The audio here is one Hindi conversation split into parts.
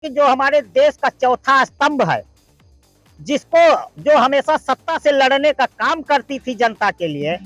कि जो हमारे देश का चौथा स्तंभ है, जिसको जो हमेशा सत्ता से लड़ने का काम करती थी जनता के लिए,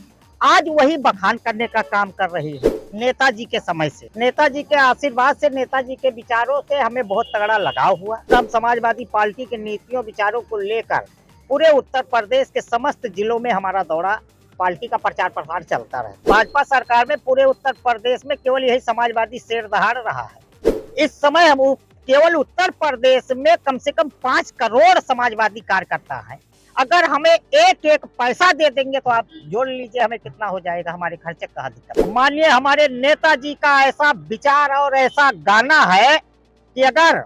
आज वही बखान करने का काम कर रही है। नेताजी के समय से, नेताजी के आशीर्वाद से, नेताजी के विचारों से हमें बहुत तगड़ा लगाव हुआ। हम समाजवादी पार्टी के नीतियों विचारों को लेकर पूरे उत्तर प्रदेश के समस्त जिलों में हमारा दौरा, पार्टी का प्रचार प्रसार चलता रहा। भाजपा सरकार में पूरे उत्तर प्रदेश में केवल यही समाजवादी शेर दहाड़ रहा है। इस समय हम केवल उत्तर प्रदेश में कम से कम 5 करोड़ समाजवादी कार्यकर्ता हैं। अगर हमें एक एक पैसा दे देंगे तो आप जोड़ लीजिए हमें कितना हो जाएगा, हमारे खर्चे कहाँ दिक्कत। मानिए हमारे नेताजी का ऐसा विचार और ऐसा गाना है कि अगर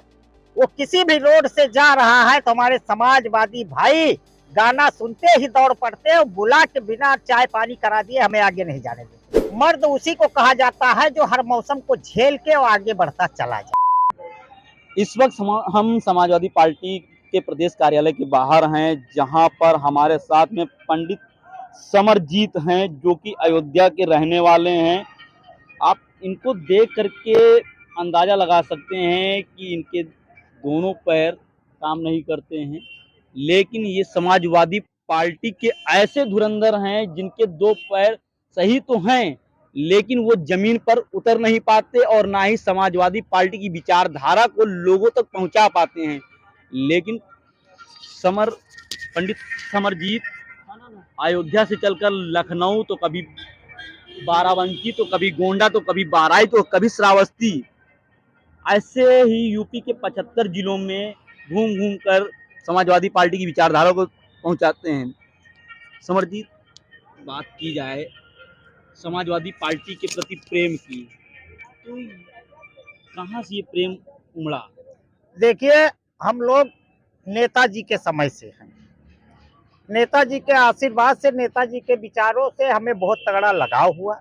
वो किसी भी रोड से जा रहा है तो हमारे समाजवादी भाई गाना सुनते ही दौड़ पड़ते हैं, बुला के बिना चाय पानी करा दिए हमें आगे नहीं जाने देते। मर्द उसी को कहा जाता है जो हर मौसम को झेल के और आगे बढ़ता चला जाए। इस वक्त हम समाजवादी पार्टी के प्रदेश कार्यालय के बाहर हैं, जहां पर हमारे साथ में पंडित समरजीत हैं, जो कि अयोध्या के रहने वाले हैं। आप इनको देख करके अंदाजा लगा सकते हैं कि इनके दोनों पैर काम नहीं करते हैं, लेकिन ये समाजवादी पार्टी के ऐसे धुरंधर हैं जिनके 2 पैर सही तो हैं, लेकिन वो जमीन पर उतर नहीं पाते और ना ही समाजवादी पार्टी की विचारधारा को लोगों तक पहुंचा पाते हैं। लेकिन पंडित समरजीत अयोध्या से चलकर लखनऊ, तो कभी बाराबंकी, तो कभी गोंडा, तो कभी बाराई, तो कभी श्रावस्ती, ऐसे ही यूपी के 75 जिलों में घूम घूम कर समाजवादी पार्टी की विचारधारा को पहुंचाते हैं। समरजीत, बात की जाए समाजवादी पार्टी के प्रति प्रेम की, तो कहाँ से ये प्रेम उमड़ा? देखिए, हम लोग नेताजी के समय से हैं। नेताजी के आशीर्वाद से, नेताजी के विचारों से हमें बहुत तगड़ा लगाव हुआ।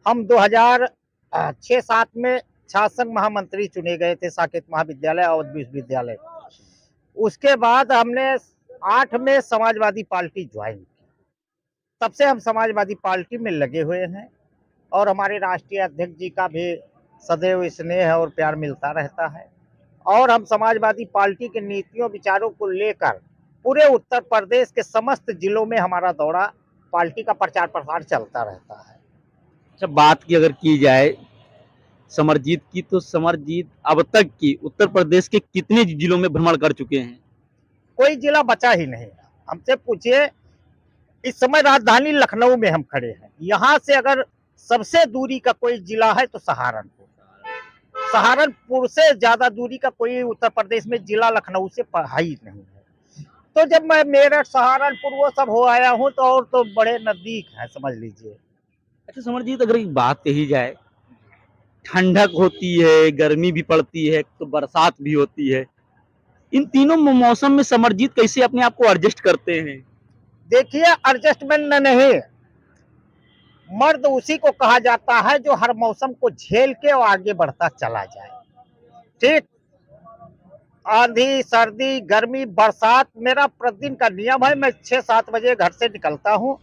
हम 2006-7 में शासन महामंत्री चुने गए थे साकेत महाविद्यालय अवध विश्वविद्यालय। उसके बाद हमने 8 में समाजवादी पार्टी ज्वाइन की। तब से हम समाजवादी पार्टी में लगे हुए हैं और हमारे राष्ट्रीय अध्यक्ष जी का भी सदैव स्नेह और प्यार मिलता रहता है। और हम समाजवादी पार्टी के नीतियों विचारों को लेकर पूरे उत्तर प्रदेश के समस्त जिलों में हमारा दौरा, पार्टी का प्रचार प्रसार चलता रहता है। अच्छा, बात की अगर की जाए समरजीत की, तो समरजीत अब तक की उत्तर प्रदेश के कितने जिलों में भ्रमण कर चुके हैं? कोई जिला बचा ही नहीं। हमसे पूछिए, इस समय राजधानी लखनऊ में हम खड़े हैं। यहाँ से अगर सबसे दूरी का कोई जिला है तो सहारनपुर। सहारनपुर से ज्यादा दूरी का कोई उत्तर प्रदेश में जिला लखनऊ से ही नहीं है। तो जब मैं मेरठ, सहारनपुर वो सब हो आया हूँ तो और तो बड़े नजदीक है, समझ लीजिए। अच्छा समरजीत, अगर एक बात कही जाए, ठंडक होती है, गर्मी भी पड़ती है, तो बरसात भी होती है, इन तीनों मौसम में समरजीत कैसे अपने आप को एडजस्ट करते हैं? देखिए, एडजस्टमेंट नहीं, मर्द उसी को कहा जाता है जो हर मौसम को झेल के और आगे बढ़ता चला जाए। ठीक, आंधी, सर्दी, गर्मी, बरसात मेरा प्रतिदिन का नियम है। मैं 6-7 बजे घर से निकलता हूँ,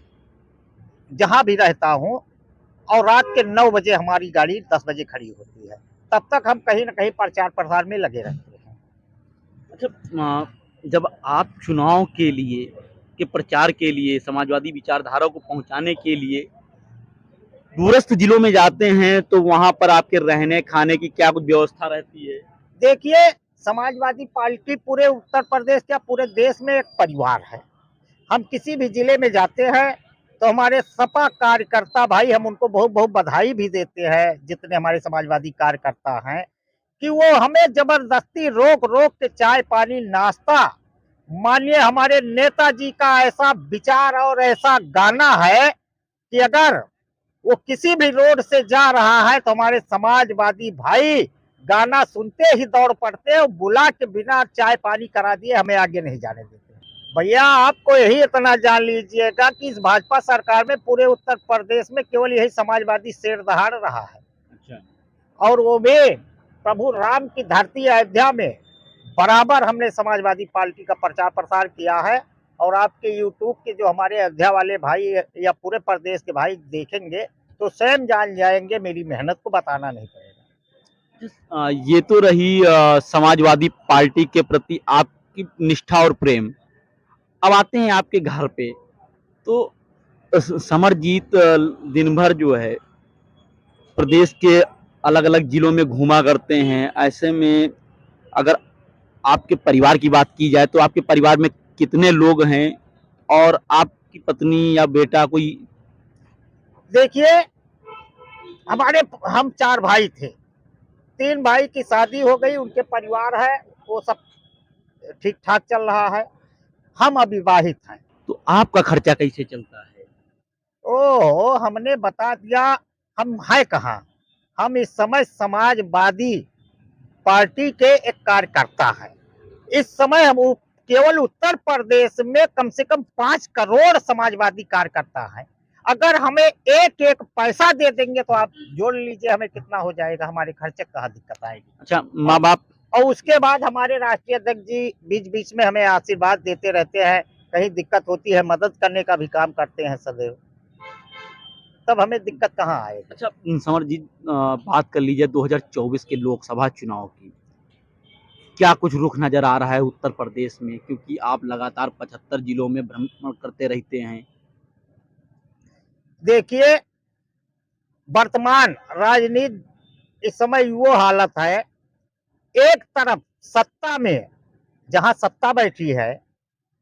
जहां भी रहता हूँ, और रात के 9 बजे हमारी गाड़ी 10 बजे खड़ी होती है। तब तक हम कहीं ना कहीं प्रचार प्रसार में लगे रहते हैं। अच्छा, जब आप चुनाव के लिए, के प्रचार के लिए, समाजवादी विचारधारा को पहुंचाने के लिए दूरस्थ जिलों में जाते हैं, तो वहां पर आपके रहने खाने की क्या कुछ व्यवस्था रहती है? देखिए, समाजवादी पार्टी पूरे उत्तर प्रदेश या पूरे देश में एक परिवार है। हम किसी भी जिले में जाते हैं तो हमारे सपा कार्यकर्ता भाई, हम उनको बहुत बहुत बधाई भी देते हैं, जितने हमारे समाजवादी कार्यकर्ता हैं, कि वो हमें जबरदस्ती रोक रोक के चाय पानी नाश्ता। मानिए हमारे नेताजी का ऐसा विचार और ऐसा गाना है कि अगर वो किसी भी रोड से जा रहा है तो हमारे समाजवादी भाई गाना सुनते ही दौड़ पड़ते हैं, बुला के बिना चाय पानी करा दिए हमें आगे नहीं जाने देते। भैया, आपको यही इतना जान लीजिएगा कि इस भाजपा सरकार में पूरे उत्तर प्रदेश में केवल यही समाजवादी शेर दहाड़ रहा है। अच्छा। और वो भी प्रभु राम की धरती अयोध्या में बराबर हमने समाजवादी पार्टी का प्रचार प्रसार किया है। और आपके यूट्यूब के जो हमारे अयोध्या वाले भाई या पूरे प्रदेश के भाई देखेंगे तो स्वयं जान जाएंगे, मेरी मेहनत को बताना नहीं पड़ेगा। ये तो रही समाजवादी पार्टी के प्रति आपकी निष्ठा और प्रेम। अब आते हैं आपके घर पे। तो समरजीत दिन भर जो है प्रदेश के अलग अलग जिलों में घूमा करते हैं। ऐसे में अगर आपके परिवार की बात की जाए तो आपके परिवार में कितने लोग हैं और आपकी पत्नी या बेटा कोई? देखिए, हमारे हम 4 भाई थे। 3 भाई की शादी हो गई, उनके परिवार है, वो सब ठीक ठाक चल रहा है। हम अविवाहित हैं। तो आपका खर्चा कैसे चलता है? ओहो, हमने बता दिया। हम है कहाँ। हम इस समय समाजवादी पार्टी के एक कार्यकर्ता है। इस समय केवल उत्तर प्रदेश में कम से कम 5 करोड़ समाजवादी कार्यकर्ता है। अगर हमें एक एक पैसा दे देंगे तो आप जोड़ लीजिए हमें कितना हो जाएगा, हमारे खर्चे कहाँ दिक्कत आएगी। अच्छा, माँ बाप? और उसके बाद हमारे राष्ट्रीय अध्यक्ष जी बीच बीच में हमें आशीर्वाद देते रहते हैं। कहीं दिक्कत होती है मदद करने का भी काम करते हैं सदैव, तब हमें दिक्कत कहाँ आएगी। अच्छा समरजीत, बात कर लीजिए 2024 के लोकसभा चुनाव की। क्या कुछ रुख नजर आ रहा है उत्तर प्रदेश में, क्योंकि आप लगातार 75 जिलों में भ्रमण करते रहते हैं? देखिए, वर्तमान राजनीति इस समय वो हालत है, एक तरफ सत्ता में जहां सत्ता बैठी है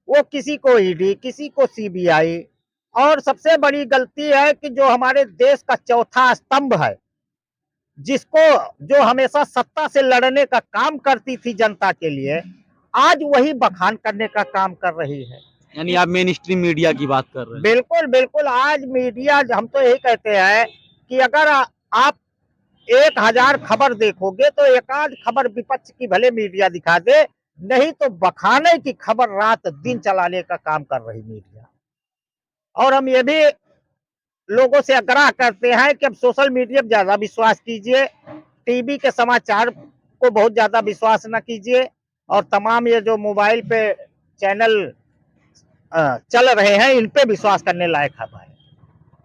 वो किसी को ईडी, किसी को सीबीआई, और सबसे बड़ी गलती है कि जो हमारे देश का चौथा स्तंभ है, जिसको जो हमेशा सत्ता से लड़ने का काम करती थी जनता के लिए, आज वही बखान करने का काम कर रही है। यानी आप मेन स्ट्रीम मीडिया की बात कर रहे हैं? बिल्कुल बिल्कुल, आज मीडिया, हम तो यही कहते हैं कि अगर आप 1000 खबर देखोगे तो एक आध खबर विपक्ष की भले मीडिया दिखा दे, नहीं तो बखाने की खबर रात दिन चलाने का काम कर रही मीडिया। और हम ये भी लोगों से आग्रह करते हैं कि अब सोशल मीडिया पर ज्यादा विश्वास कीजिए, टीवी के समाचार को बहुत ज्यादा विश्वास न कीजिए, और तमाम ये जो मोबाइल पे चैनल चल रहे हैं इन पे विश्वास करने लायक खबर है।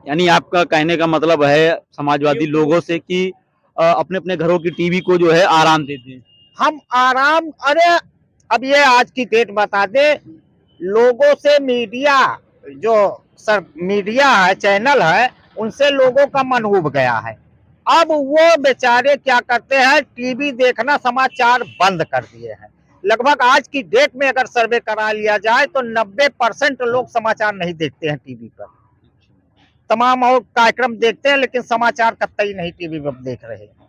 यानी आपका कहने का मतलब है समाजवादी लोगों से कि अपने अपने घरों की टीवी को जो है आराम देते हैं? हम आराम, अरे अब ये आज की डेट बता दे, लोगों से मीडिया, जो सर मीडिया है, चैनल है, उनसे लोगों का मन उब गया है। अब वो बेचारे क्या करते हैं, टीवी देखना, समाचार बंद कर दिए हैं। लगभग आज की डेट में अगर सर्वे करा लिया जाए तो 90% लोग समाचार नहीं देखते हैं टीवी पर। तमाम और कार्यक्रम देखते हैं लेकिन समाचार कतई नहीं टीवी पर देख रहे हैं।